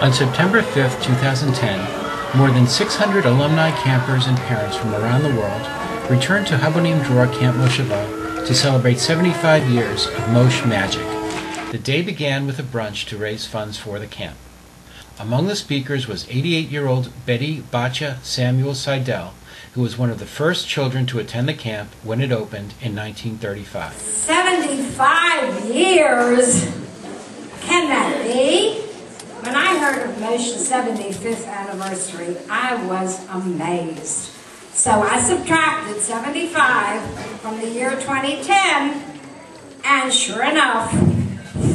On September 5, 2010, more than 600 alumni, campers, and parents from around the world returned to Habonim Dror Camp Moshava to celebrate 75 years of Mosh magic. The day began with a brunch to raise funds for the camp. Among the speakers was 88-year-old Betty Bacha Samuel Seidel, who was one of the first children to attend the camp when it opened in 1935. 75 years? Can that be? When I heard of Moshe's 75th anniversary, I was amazed. So I subtracted 75 from the year 2010, and sure enough,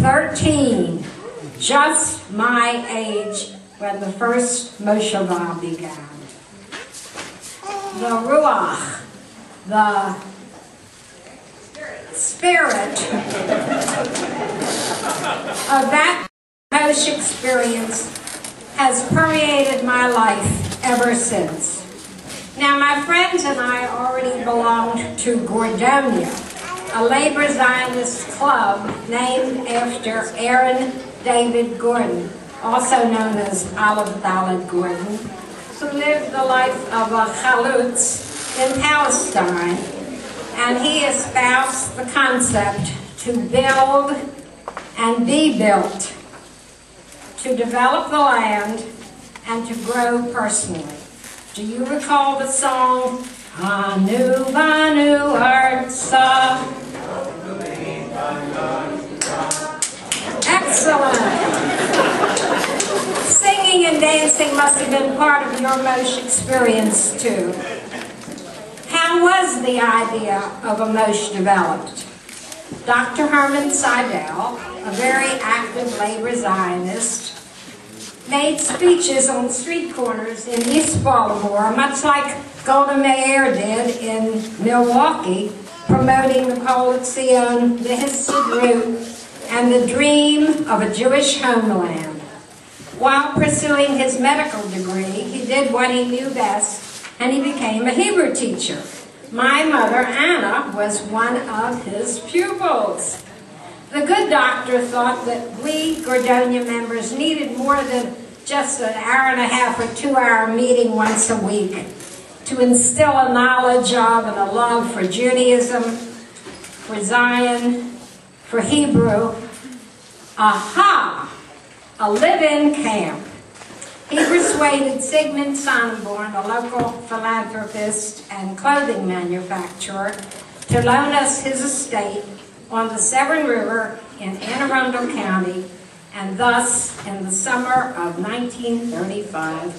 13. Just my age when the first Moshava began. The Ruach, the spirit of that Mosh experience has permeated my life ever since. Now, my friends and I already belonged to Gordonia, a labor Zionist club named after Aaron David Gordon, also known as Aleph Daled Gordon, who lived the life of a chalutz in Palestine, and he espoused the concept to build and be built, to develop the land, and to grow personally. Do you recall the song, Anu Banu Artsa? Excellent! Singing and dancing must have been part of your Mosh experience too. How was the idea of a Mosh developed? Dr. Herman Seidel, a very active labor Zionist, made speeches on street corners in East Baltimore, much like Golda Meir did in Milwaukee, promoting the Polet Zion, the Histadrut, and the dream of a Jewish homeland. While pursuing his medical degree, he did what he knew best, and he became a Hebrew teacher. My mother, Anna, was one of his pupils. The good doctor thought that we Gordonia members needed more than just an hour and a half or 2-hour meeting once a week to instill a knowledge of and a love for Judaism, for Zion, for Hebrew. Aha! A live-in camp. He persuaded Sigmund Sonnenborn, a local philanthropist and clothing manufacturer, to loan us his estate on the Severn River in Anne Arundel County, and thus, in the summer of 1935,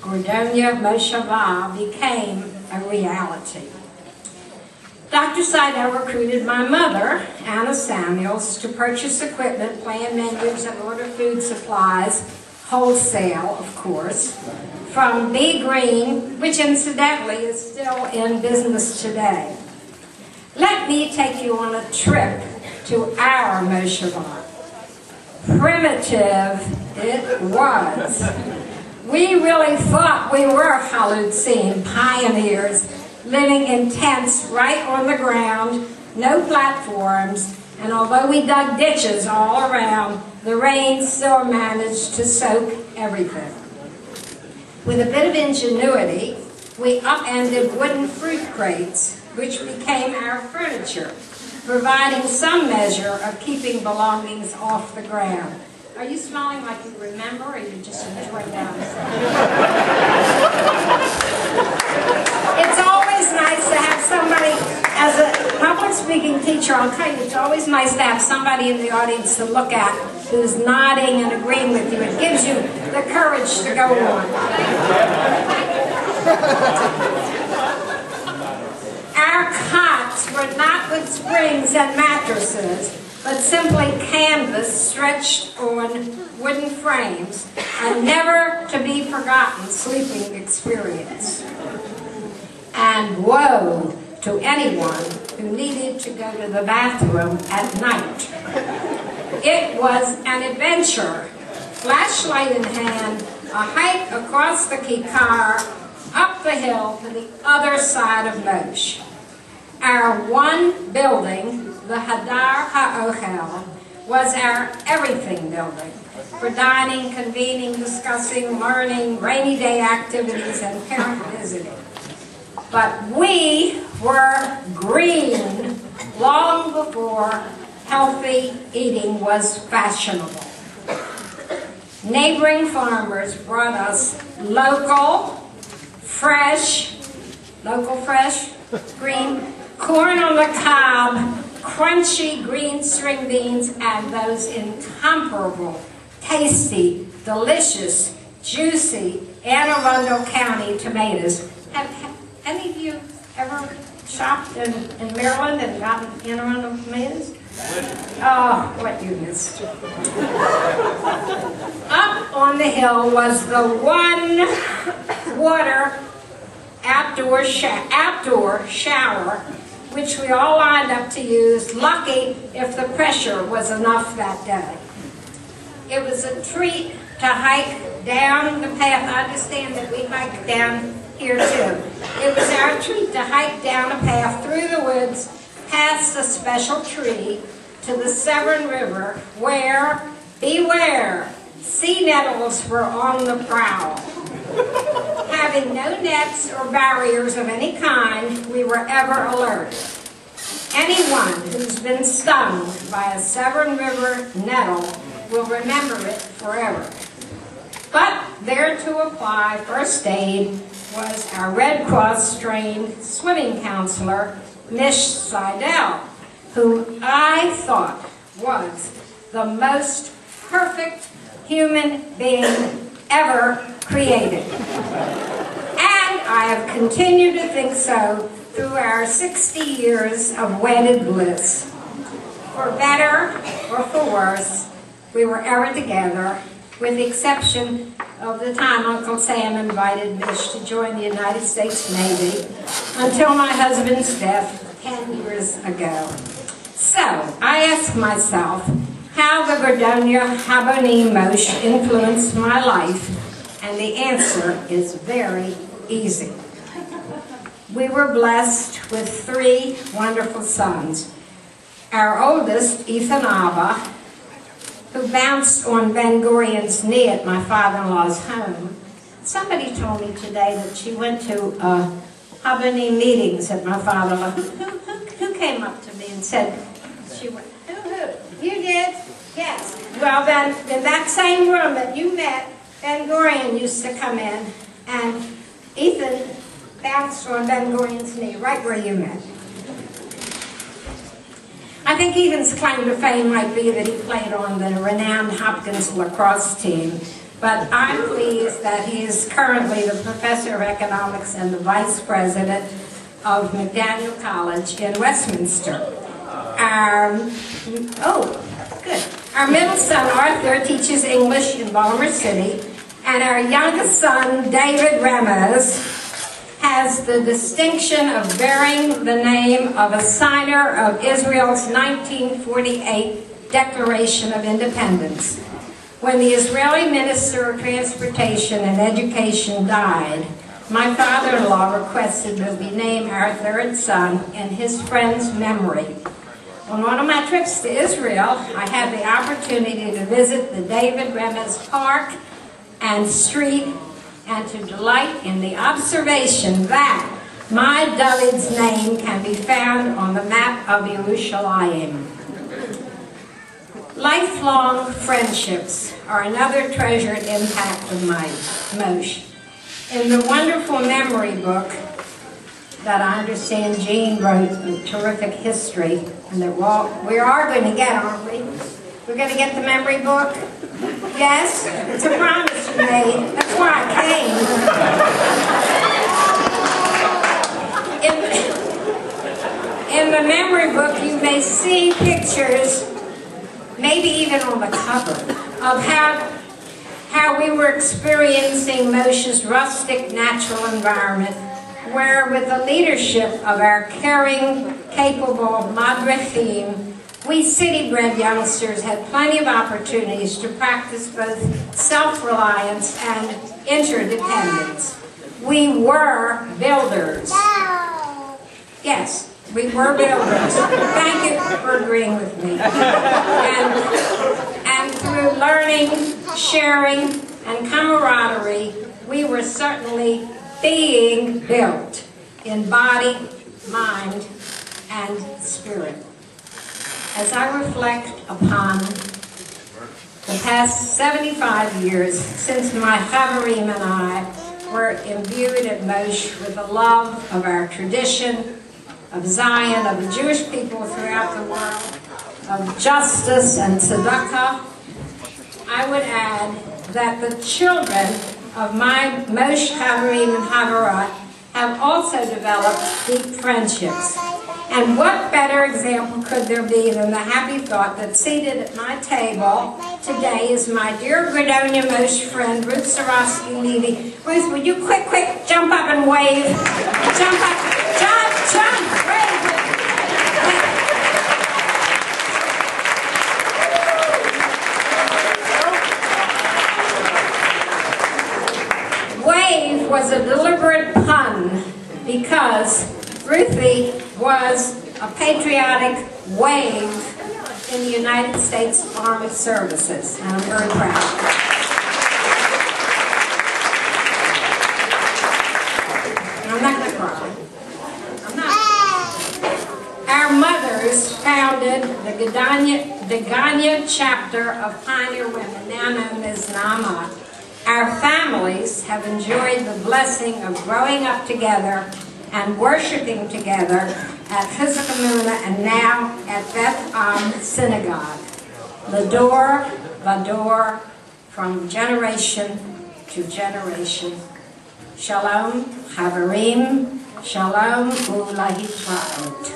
Gordonia Moshava became a reality. Dr. Seidel recruited my mother, Anna Samuels, to purchase equipment, plan menus, and order food supplies, wholesale, of course, from B. Green, which incidentally is still in business today. Let me take you on a trip to our Moshava. Primitive it was. We really thought we were Chalutzim, pioneers, living in tents right on the ground, no platforms, and although we dug ditches all around, the rain still managed to soak everything. With a bit of ingenuity, we upended wooden fruit crates, which became our furniture, providing some measure of keeping belongings off the ground. Are you smiling like you remember, or you just enjoy that? It's always nice to have somebody, as a public speaking teacher, I'll tell you, it's always nice to have somebody in the audience to look at who's nodding and agreeing with you. It gives you the courage to go on. Our cots were not with springs and mattresses, but simply canvas stretched on wooden frames, a never-to-be-forgotten sleeping experience. And woe to anyone who needed to go to the bathroom at night. It was an adventure, flashlight in hand, a hike across the Kikar, up the hill to the other side of Mosh. Our one building, the Hadar HaOchel, was our everything building for dining, convening, discussing, learning, rainy day activities, and parent visiting. But we were green long before healthy eating was fashionable. Neighboring farmers brought us local, fresh, green, corn on the cob, crunchy green string beans, and those incomparable, tasty, delicious, juicy Anne Arundel County tomatoes. Have any of you ever shopped in Maryland and gotten Anne Arundel tomatoes? Oh, what you missed. Up on the hill was the one water outdoor shower, which we all lined up to use, lucky if the pressure was enough that day. It was a treat to hike down the path. I understand that we hike down here too. It was our treat to hike down a path through the woods, past a special tree, to the Severn River, where, beware, sea nettles were on the prowl. Having no nets or barriers of any kind, we were ever alert. Anyone who's been stung by a Severn River nettle will remember it forever. But there to apply first aid was our Red Cross trained swimming counselor, Miss Seidel, whom I thought was the most perfect human being ever created. And I have continued to think so through our 60 years of wedded bliss. For better or for worse, we were ever together, with the exception of the time Uncle Sam invited Mish to join the United States Navy until my husband's death 10 years ago. So, I ask myself how the Gordonia Habonim Mosh influenced my life, and the answer is very easy. We were blessed with 3 wonderful sons. Our oldest, Ethan Abba, who bounced on Ben Gurion's knee at my father-in-law's home. Somebody told me today that she went to Habonim meetings at my father-in-law. Who came up to me and said, she went, who? You did? Yes. Well, then, in that same room that you met, Ben Gurion used to come in, and Ethan bounced on Ben Gurion's knee, right where you met. I think Ethan's claim to fame might be that he played on the renowned Hopkins lacrosse team, but I'm pleased that he is currently the professor of economics and the vice president of McDaniel College in Westminster. Our middle son, Arthur, teaches English in Baltimore City, and our youngest son, David Remez, has the distinction of bearing the name of a signer of Israel's 1948 Declaration of Independence. When the Israeli Minister of Transportation and Education died, my father-in-law requested that we name our 3rd son in his friend's memory. On one of my trips to Israel, I had the opportunity to visit the David Remez Park and Street, and to delight in the observation that my David's name can be found on the map of Yerushalayim. Lifelong friendships are another treasured impact of Moshe. In the wonderful memory book that I understand Jean wrote, a terrific history, and that we are going to get, aren't we? We're going to get the memory book? Yes? It's a promise you made. That's why I came. In the memory book, you may see pictures, maybe even on the cover, of how we were experiencing Moshe's rustic natural environment, where with the leadership of our caring, capable madrechim, we city-bred youngsters had plenty of opportunities to practice both self-reliance and interdependence. We were builders. Yes. We were builders. Thank you for agreeing with me. And through learning, sharing, and camaraderie, we were certainly being built in body, mind, and spirit. As I reflect upon the past 75 years since my Habonim and I were imbued at Moshe with the love of our tradition, of Zion, of the Jewish people throughout the world, of justice and tzedakah, I would add that the children of my Moshe Habonim and Havorot have also developed deep friendships. And what better example could there be than the happy thought that seated at my table today is my dear Gradonia Moshe friend, Ruth Sarosky-Levy. Ruth, would you quick, jump up and wave? Jump up, jump, wave. Wave was a deliberate pun because Ruthie was a patriotic wave in the United States Armed Services, and I'm very proud. And I'm not going to cry. I'm not. Our mothers founded the Gedania chapter of Pioneer Women, now known as Nama. Our families have enjoyed the blessing of growing up together and worshiping together at Chizuk Emunah and now at Beth Am Synagogue. Lador, Vador, from generation to generation. Shalom, Haverim, Shalom, Ulahitraot.